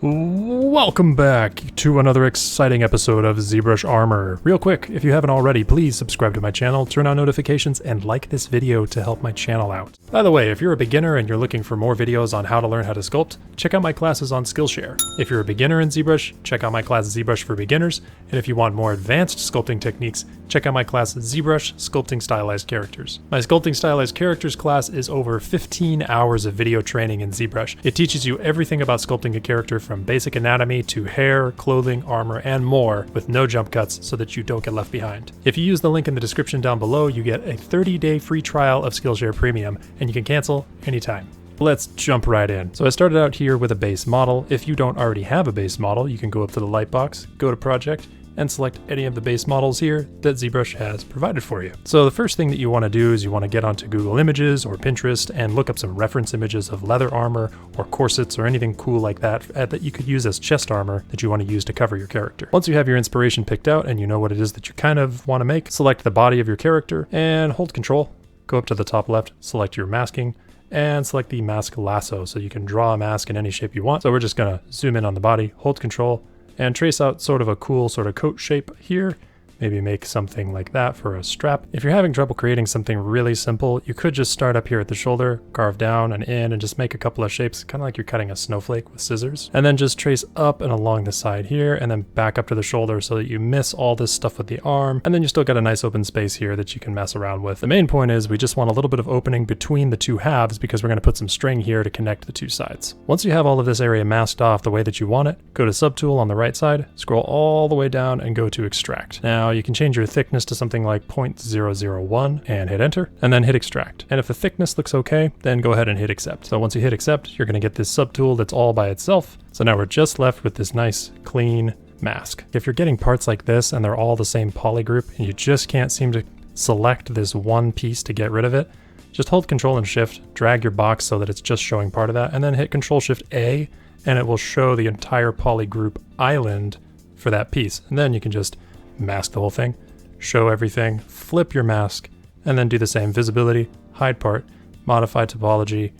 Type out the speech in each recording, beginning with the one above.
Welcome back to another exciting episode of Zbrush Armor. Real quick, if you haven't already, please subscribe to my channel, turn on notifications, and like this video to help my channel out. By the way, if you're a beginner and you're looking for more videos on how to learn how to sculpt, check out my classes on Skillshare. If you're a beginner in ZBrush, check out my class ZBrush for Beginners, and if you want more advanced sculpting techniques, check out my class ZBrush Sculpting Stylized Characters. My Sculpting Stylized Characters class is over 15 hours of video training in ZBrush. It teaches you everything about sculpting a character from basic anatomy to hair, clothing, armor, and more with no jump cuts so that you don't get left behind. If you use the link in the description down below, you get a 30-day free trial of Skillshare Premium, and you can cancel anytime. Let's jump right in. So I started out here with a base model. If you don't already have a base model, you can go up to the light box, go to Project, and select any of the base models here that ZBrush has provided for you. So the first thing that you want to do is you want to get onto Google Images or Pinterest and look up some reference images of leather armor or corsets or anything cool like that that you could use as chest armor that you want to use to cover your character. Once you have your inspiration picked out and you know what it is that you kind of want to make, select the body of your character and hold Control, go up to the top left, select your masking, and select the mask lasso so you can draw a mask in any shape you want. So we're just going to zoom in on the body, hold Control, and trace out sort of a cool sort of coat shape here. Maybe make something like that for a strap. If you're having trouble creating something really simple, you could just start up here at the shoulder, carve down and in, and just make a couple of shapes, kind of like you're cutting a snowflake with scissors. And then just trace up and along the side here, and then back up to the shoulder so that you miss all this stuff with the arm. And then you still got a nice open space here that you can mess around with. The main point is we just want a little bit of opening between the two halves because we're going to put some string here to connect the two sides. Once you have all of this area masked off the way that you want it, go to Subtool on the right side, scroll all the way down and go to Extract. Now you can change your thickness to something like 0.001 and hit enter, and then hit extract. And if the thickness looks okay, then go ahead and hit accept. So once you hit accept, you're going to get this subtool that's all by itself. So now we're just left with this nice clean mask. If you're getting parts like this and they're all the same poly group and you just can't seem to select this one piece to get rid of it, just hold Control and Shift, drag your box so that it's just showing part of that, and then hit Control Shift A, and it will show the entire poly group island for that piece. And then you can just mask the whole thing, show everything, flip your mask, and then do the same. Visibility, hide part, modify topology,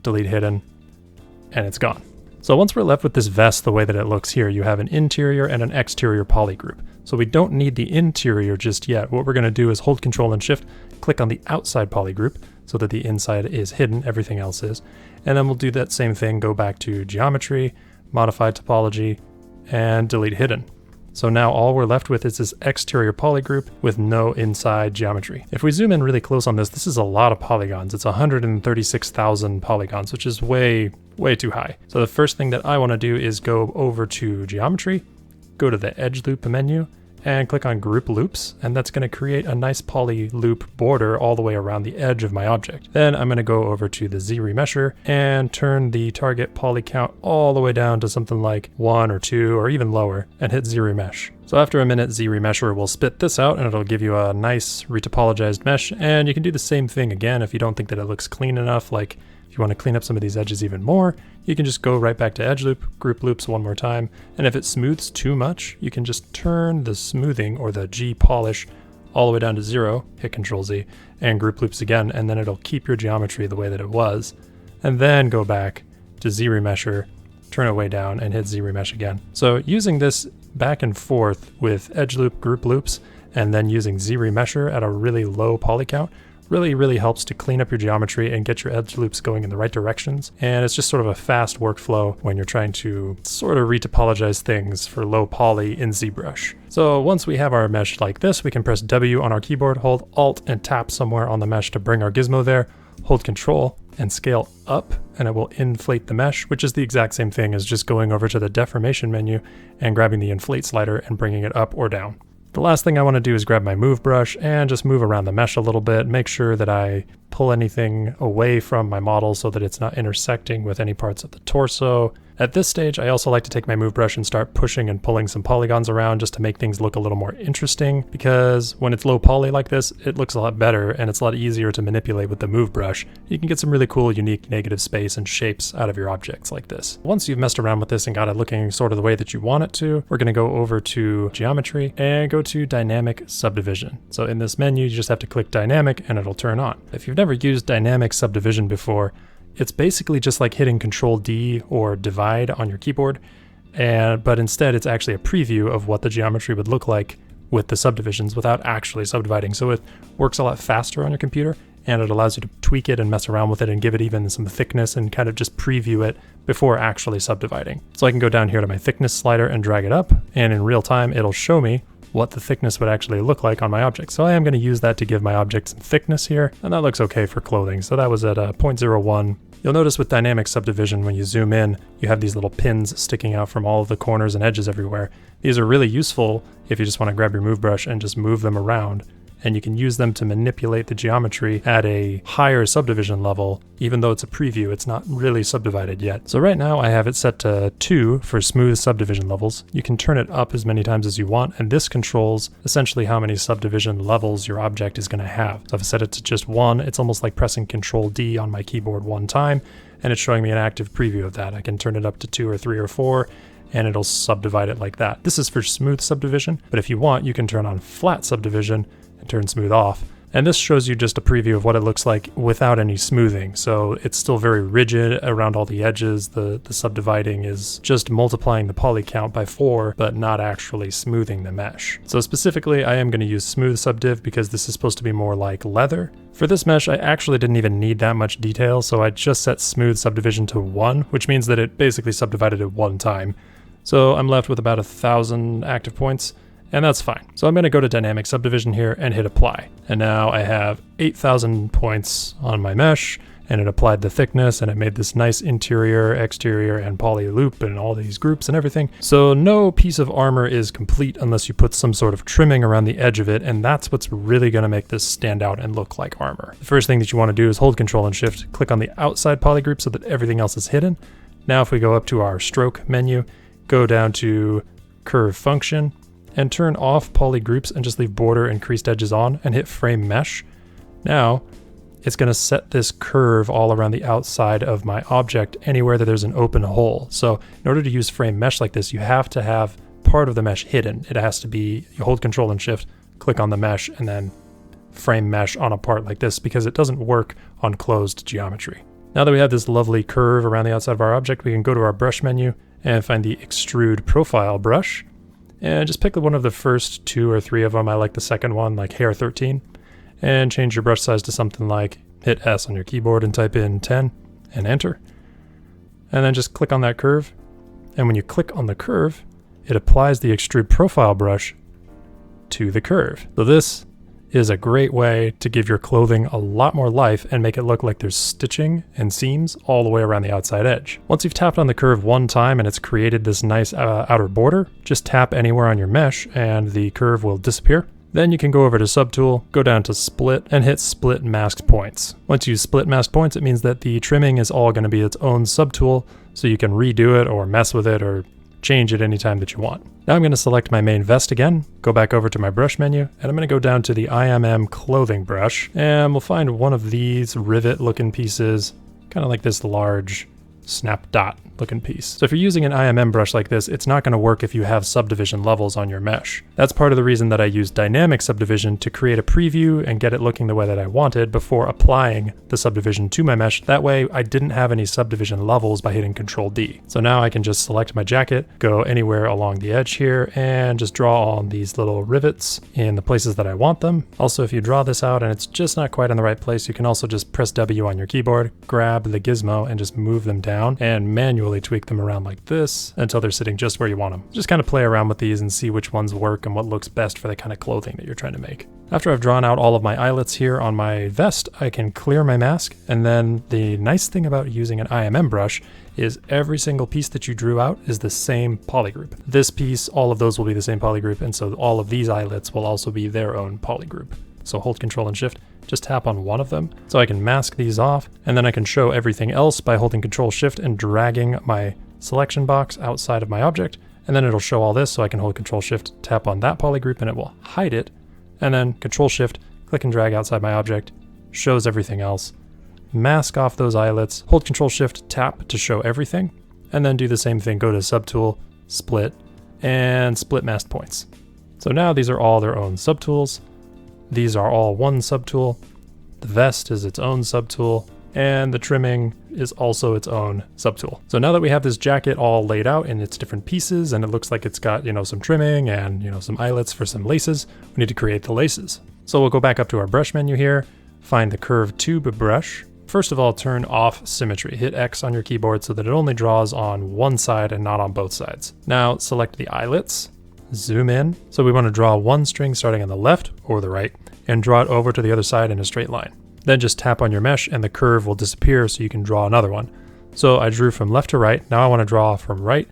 delete hidden, and it's gone. So once we're left with this vest the way that it looks here, you have an interior and an exterior poly group. So we don't need the interior just yet. What we're going to do is hold Control and Shift, click on the outside poly group so that the inside is hidden, everything else is. And then we'll do that same thing, go back to geometry, modify topology, and delete hidden. So now all we're left with is this exterior poly group with no inside geometry. If we zoom in really close on this, this is a lot of polygons. It's 136,000 polygons, which is way too high. So the first thing that I want to do is go over to geometry, go to the edge loop menu, and click on group loops, and that's going to create a nice poly loop border all the way around the edge of my object. Then I'm going to go over to the Z remesher and turn the target poly count all the way down to something like 1 or 2 or even lower and hit Z remesh. So after a minute, Z remesher will spit this out and it'll give you a nice retopologized mesh, and you can do the same thing again if you don't think that it looks clean enough. Like if you want to clean up some of these edges even more, you can just go right back to edge loop, group loops one more time, and if it smooths too much, you can just turn the smoothing or the G polish all the way down to 0, hit Control Z, and group loops again, and then it'll keep your geometry the way that it was, and then go back to Z remesher, turn it way down, and hit Z remesh again. So using this back and forth with edge loop, group loops, and then using Z remesher at a really low poly count really helps to clean up your geometry and get your edge loops going in the right directions. And it's just sort of a fast workflow when you're trying to sort of retopologize things for low poly in ZBrush. So once we have our mesh like this, we can press W on our keyboard, hold Alt and tap somewhere on the mesh to bring our gizmo there, hold Control and scale up, and it will inflate the mesh, which is the exact same thing as just going over to the deformation menu and grabbing the inflate slider and bringing it up or down. The last thing I want to do is grab my move brush and just move around the mesh a little bit, make sure that I pull anything away from my model so that it's not intersecting with any parts of the torso. At this stage, I also like to take my move brush and start pushing and pulling some polygons around just to make things look a little more interesting, because when it's low poly like this, it looks a lot better and it's a lot easier to manipulate with the move brush. You can get some really cool, unique negative space and shapes out of your objects like this. Once you've messed around with this and got it looking sort of the way that you want it to, we're going to go over to geometry and go to dynamic subdivision. So in this menu, you just have to click dynamic and it'll turn on. If you've never used dynamic subdivision before, it's basically just like hitting Control D or divide on your keyboard, but instead it's actually a preview of what the geometry would look like with the subdivisions without actually subdividing. So it works a lot faster on your computer, and it allows you to tweak it and mess around with it and give it even some thickness and kind of just preview it before actually subdividing. So I can go down here to my thickness slider and drag it up, and in real time it'll show me what the thickness would actually look like on my object. So I am going to use that to give my object some thickness here, and that looks okay for clothing. So that was at 0.01. You'll notice with dynamic subdivision, when you zoom in, you have these little pins sticking out from all of the corners and edges everywhere. These are really useful if you just want to grab your move brush and just move them around, and you can use them to manipulate the geometry at a higher subdivision level. Even though it's a preview, it's not really subdivided yet. So right now I have it set to 2 for smooth subdivision levels. You can turn it up as many times as you want, and this controls essentially how many subdivision levels your object is going to have. So if I set it to just 1, it's almost like pressing Control D on my keyboard one time, and it's showing me an active preview of that. I can turn it up to 2 or 3 or 4, and it'll subdivide it like that. This is for smooth subdivision, but if you want, you can turn on flat subdivision and turn smooth off. And this shows you just a preview of what it looks like without any smoothing. So it's still very rigid around all the edges. The subdividing is just multiplying the poly count by 4, but not actually smoothing the mesh. So specifically, I am going to use smooth subdiv because this is supposed to be more like leather. For this mesh, I actually didn't even need that much detail, so I just set smooth subdivision to 1, which means that it basically subdivided it one time. So I'm left with about 1,000 active points, and that's fine. So I'm going to go to dynamic subdivision here and hit apply. And now I have 8,000 points on my mesh, and it applied the thickness, and it made this nice interior, exterior, and poly loop, and all these groups and everything. So no piece of armor is complete unless you put some sort of trimming around the edge of it, and that's what's really going to make this stand out and look like armor. The first thing that you want to do is hold Control and Shift, click on the outside poly group so that everything else is hidden. Now if we go up to our stroke menu, go down to curve function, and turn off poly groups and just leave border and creased edges on, and hit frame mesh. Now it's going to set this curve all around the outside of my object anywhere that there's an open hole. So in order to use frame mesh like this, you have to have part of the mesh hidden. It has to be, you hold Control and Shift, click on the mesh, and then frame mesh on a part like this, because it doesn't work on closed geometry. Now that we have this lovely curve around the outside of our object, we can go to our brush menu and find the extrude profile brush, and just pick one of the first 2 or 3 of them. I like the second one, like hair 13, and change your brush size to something like, hit S on your keyboard and type in 10 and enter. And then just click on that curve. And when you click on the curve, it applies the extrude profile brush to the curve. So this is a great way to give your clothing a lot more life and make it look like there's stitching and seams all the way around the outside edge. Once you've tapped on the curve one time and it's created this nice outer border, just tap anywhere on your mesh and the curve will disappear. Then you can go over to Subtool, go down to Split, and hit Split Masked Points. Once you split masked points, it means that the trimming is all going to be its own subtool, so you can redo it or mess with it or change it anytime that you want. Now I'm going to select my main vest again, go back over to my brush menu, and I'm going to go down to the IMM clothing brush, and we'll find one of these rivet looking pieces, kind of like this large snap dot looking piece. So if you're using an IMM brush like this, it's not going to work if you have subdivision levels on your mesh. That's part of the reason that I use dynamic subdivision to create a preview and get it looking the way that I wanted before applying the subdivision to my mesh. That way I didn't have any subdivision levels by hitting Control D. So now I can just select my jacket, go anywhere along the edge here, and just draw on these little rivets in the places that I want them. Also, if you draw this out and it's just not quite in the right place, you can also just press W on your keyboard, grab the gizmo, and just move them down and manually tweak them around like this until they're sitting just where you want them. Just kind of play around with these and see which ones work and what looks best for the kind of clothing that you're trying to make. After I've drawn out all of my eyelets here on my vest, I can clear my mask, and then the nice thing about using an IMM brush is every single piece that you drew out is the same polygroup. This piece, all of those will be the same polygroup, and so all of these eyelets will also be their own polygroup. So hold Control and Shift, just tap on one of them. So I can mask these off, and then I can show everything else by holding Control Shift and dragging my selection box outside of my object, and then it'll show all this. So I can hold Control Shift, tap on that polygroup, and it will hide it, and then Control Shift, click and drag outside my object, shows everything else. Mask off those eyelets, hold Control Shift, tap to show everything, and then do the same thing, go to Subtool, Split, and Split Masked Points. So now these are all their own subtools. These are all one subtool. The vest is its own subtool. and the trimming is also its own subtool. So now that we have this jacket all laid out in its different pieces, and it looks like it's got, some trimming and, some eyelets for some laces, we need to create the laces. So we'll go back up to our brush menu here, find the curved tube brush. First of all, turn off symmetry. Hit X on your keyboard so that it only draws on one side and not on both sides. Now select the eyelets, zoom in. So we want to draw one string starting on the left or the right, and draw it over to the other side in a straight line. Then just tap on your mesh and the curve will disappear so you can draw another one. So I drew from left to right. Now I want to draw from right,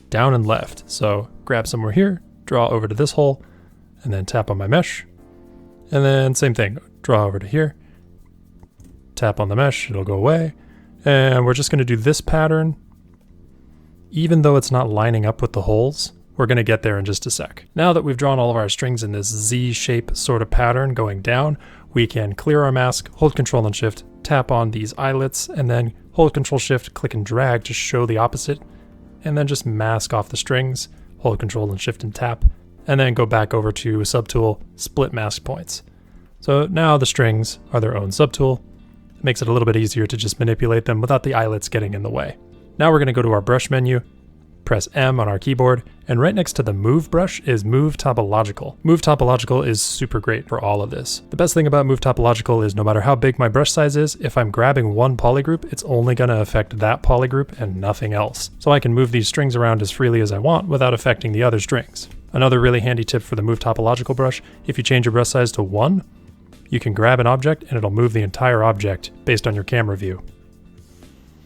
down, and left. So grab somewhere here, draw over to this hole, and then tap on my mesh. And then same thing, draw over to here, tap on the mesh, it'll go away. And we're just going to do this pattern. Even though it's not lining up with the holes, we're going to get there in just a sec. Now that we've drawn all of our strings in this Z shape sort of pattern going down, we can clear our mask, hold Control and Shift, tap on these eyelets, and then hold Control Shift, click and drag to show the opposite, and then just mask off the strings, hold Control and Shift and tap, and then go back over to Subtool, Split Mask Points. So now the strings are their own subtool. It makes it a little bit easier to just manipulate them without the eyelets getting in the way. Now we're going to go to our brush menu, press M on our keyboard, and right next to the Move brush is Move Topological. Move Topological is super great for all of this. The best thing about Move Topological is no matter how big my brush size is, if I'm grabbing one polygroup, it's only going to affect that polygroup and nothing else. So I can move these strings around as freely as I want without affecting the other strings. Another really handy tip for the Move Topological brush, if you change your brush size to 1, you can grab an object and it'll move the entire object based on your camera view.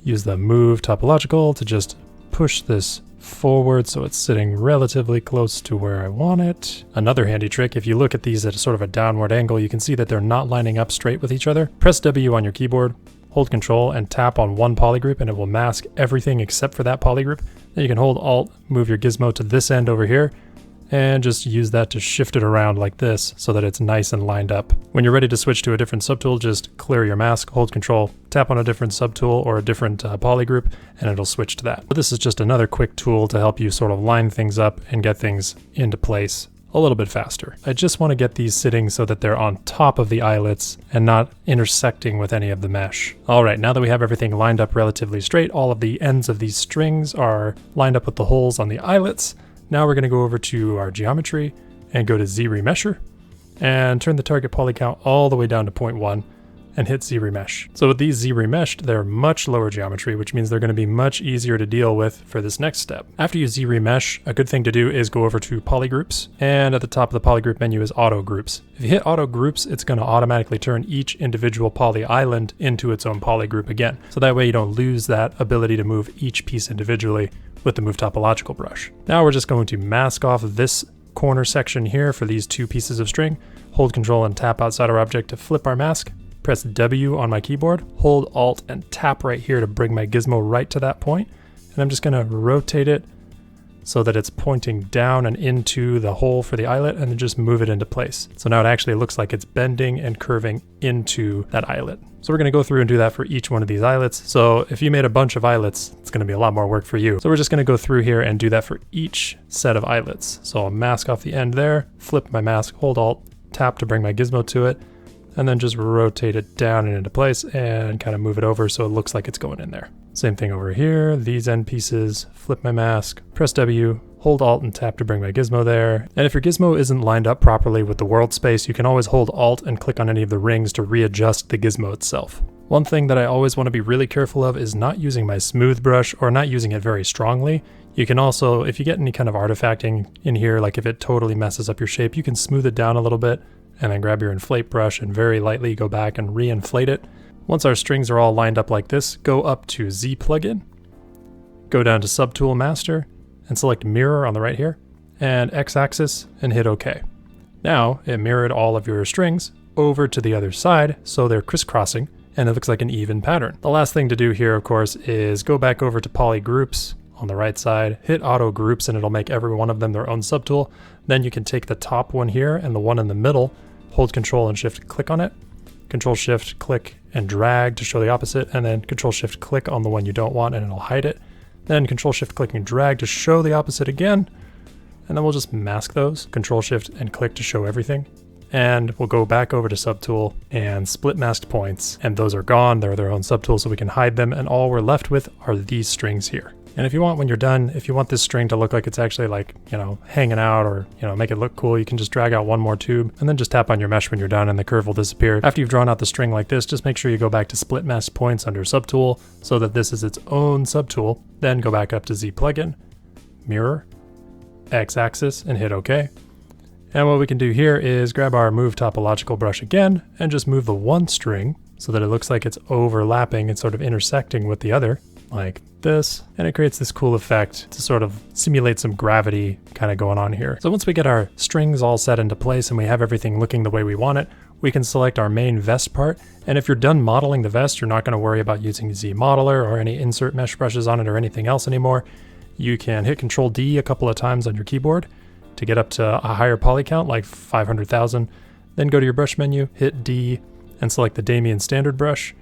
Use the Move Topological to just push this forward so it's sitting relatively close to where I want it. Another handy trick, if you look at these at sort of a downward angle, you can see that they're not lining up straight with each other. Press W on your keyboard, hold Control, and tap on one polygroup and it will mask everything except for that polygroup. Then you can hold Alt, move your gizmo to this end over here, and just use that to shift it around like this so that it's nice and lined up. When you're ready to switch to a different subtool, just clear your mask, hold Control, tap on a different subtool or a different polygroup, and it'll switch to that. But this is just another quick tool to help you sort of line things up and get things into place a little bit faster. I just want to get these sitting so that they're on top of the eyelets and not intersecting with any of the mesh. All right, now that we have everything lined up relatively straight, all of the ends of these strings are lined up with the holes on the eyelets. Now we're going to go over to our geometry and go to Z Remesher and turn the target poly count all the way down to 0.1 and hit Z Remesh. So with these Z Remeshed, they're much lower geometry, which means they're going to be much easier to deal with for this next step. After you Z Remesh, a good thing to do is go over to Polygroups, and at the top of the Polygroup menu is Auto Groups. If you hit Auto Groups, it's going to automatically turn each individual poly island into its own polygroup again. So that way you don't lose that ability to move each piece individually with the Move Topological brush. Now we're just going to mask off this corner section here for these two pieces of string. Hold Control and tap outside our object to flip our mask. Press W on my keyboard, hold Alt and tap right here to bring my gizmo right to that point. And I'm just gonna rotate it so that it's pointing down and into the hole for the eyelet, and then just move it into place. So now it actually looks like it's bending and curving into that eyelet. So we're gonna go through and do that for each one of these eyelets. So if you made a bunch of eyelets, it's gonna be a lot more work for you. So we're just gonna go through here and do that for each set of eyelets. So I'll mask off the end there, flip my mask, hold Alt, tap to bring my gizmo to it, and then just rotate it down and into place and kind of move it over so it looks like it's going in there. Same thing over here, these end pieces, flip my mask, press W, hold Alt and tap to bring my gizmo there. And if your gizmo isn't lined up properly with the world space, you can always hold Alt and click on any of the rings to readjust the gizmo itself. One thing that I always want to be really careful of is not using my smooth brush or not using it very strongly. You can also, if you get any kind of artifacting in here, like if it totally messes up your shape, you can smooth it down a little bit and then grab your inflate brush and very lightly go back and re-inflate it. Once our strings are all lined up like this, go up to Z plugin, go down to Subtool Master and select Mirror on the right here and X-axis and hit OK. Now it mirrored all of your strings over to the other side so they're crisscrossing and it looks like an even pattern. The last thing to do here, of course, is go back over to Poly Groups on the right side, hit Auto Groups and it'll make every one of them their own subtool. Then you can take the top one here and the one in the middle, hold Control and Shift click on it, Control Shift click and drag to show the opposite, and then Control Shift click on the one you don't want and it'll hide it. Then Control Shift click and drag to show the opposite again, and then we'll just mask those, Control Shift and click to show everything, and we'll go back over to subtool and split masked points, and those are gone. They're their own subtool, so we can hide them, and all we're left with are these strings here. And if you want, when you're done, if you want this string to look like it's actually like, you know, hanging out, or, you know, make it look cool, you can just drag out one more tube and then just tap on your mesh when you're done and the curve will disappear. After you've drawn out the string like this, just make sure you go back to split masked points under subtool so that this is its own subtool. Then go back up to Z plugin, mirror, X-axis, and hit OK. And what we can do here is grab our move topological brush again and just move the one string so that it looks like it's overlapping and sort of intersecting with the other, like this, and it creates this cool effect to sort of simulate some gravity kind of going on here. So once we get our strings all set into place and we have everything looking the way we want it, we can select our main vest part. And if you're done modeling the vest, you're not going to worry about using Z modeler or any insert mesh brushes on it or anything else anymore. You can hit Control D a couple of times on your keyboard to get up to a higher poly count, like 500,000. Then go to your brush menu, hit D, and select the Damien standard brush.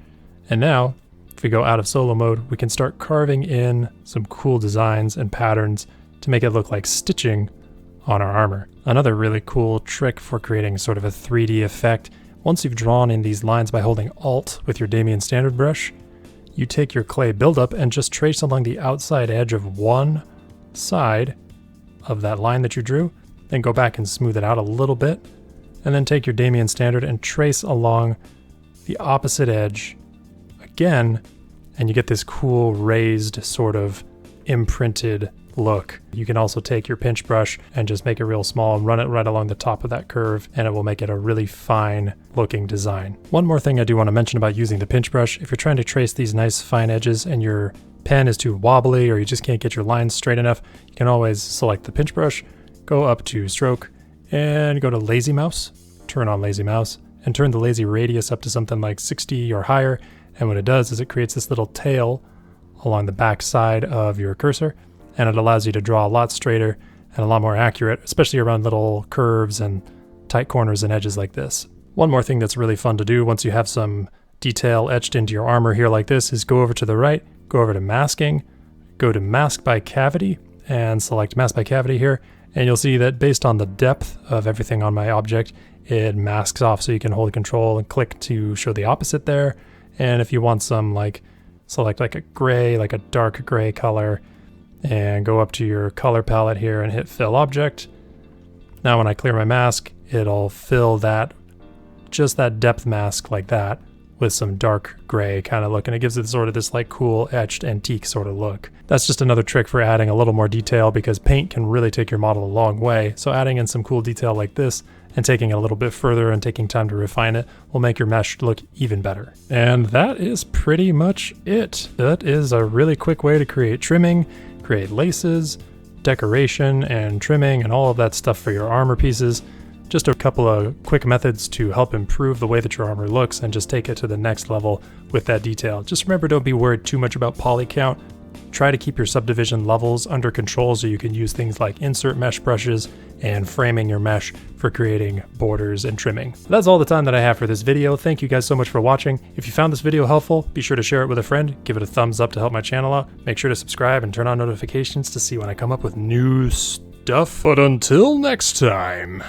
And now, if we go out of solo mode, we can start carving in some cool designs and patterns to make it look like stitching on our armor. Another really cool trick for creating sort of a 3D effect, once you've drawn in these lines by holding Alt with your Damien standard brush, you take your clay buildup and just trace along the outside edge of one side of that line that you drew, then go back and smooth it out a little bit, and then take your Damien standard and trace along the opposite edge again, and you get this cool raised sort of imprinted look. You can also take your pinch brush and just make it real small and run it right along the top of that curve, and it will make it a really fine looking design. One more thing I do want to mention about using the pinch brush: if you're trying to trace these nice fine edges and your pen is too wobbly or you just can't get your lines straight enough, you can always select the pinch brush, go up to stroke, and go to lazy mouse, turn on lazy mouse, and turn the lazy radius up to something like 60 or higher. And what it does is it creates this little tail along the back side of your cursor, and it allows you to draw a lot straighter and a lot more accurate, especially around little curves and tight corners and edges like this. One more thing that's really fun to do once you have some detail etched into your armor here like this is go over to the right, go over to masking, go to mask by cavity, and select mask by cavity here, and you'll see that based on the depth of everything on my object, it masks off, so you can hold Control and click to show the opposite there. And if you want some, like, select like a gray, like a dark gray color, and go up to your color palette here and hit fill object. Now when I clear my mask, it'll fill that, just that depth mask like that, with some dark gray kind of look, and it gives it sort of this like cool etched antique sort of look. That's just another trick for adding a little more detail, because paint can really take your model a long way. So adding in some cool detail like this and taking it a little bit further and taking time to refine it will make your mesh look even better. And that is pretty much it. That is a really quick way to create trimming, create laces, decoration and trimming and all of that stuff for your armor pieces. Just a couple of quick methods to help improve the way that your armor looks and just take it to the next level with that detail. Just remember, don't be worried too much about poly count. Try to keep your subdivision levels under control so you can use things like insert mesh brushes and framing your mesh for creating borders and trimming. That's all the time that I have for this video. Thank you guys so much for watching. If you found this video helpful, be sure to share it with a friend, give it a thumbs up to help my channel out, make sure to subscribe and turn on notifications to see when I come up with new stuff. But until next time...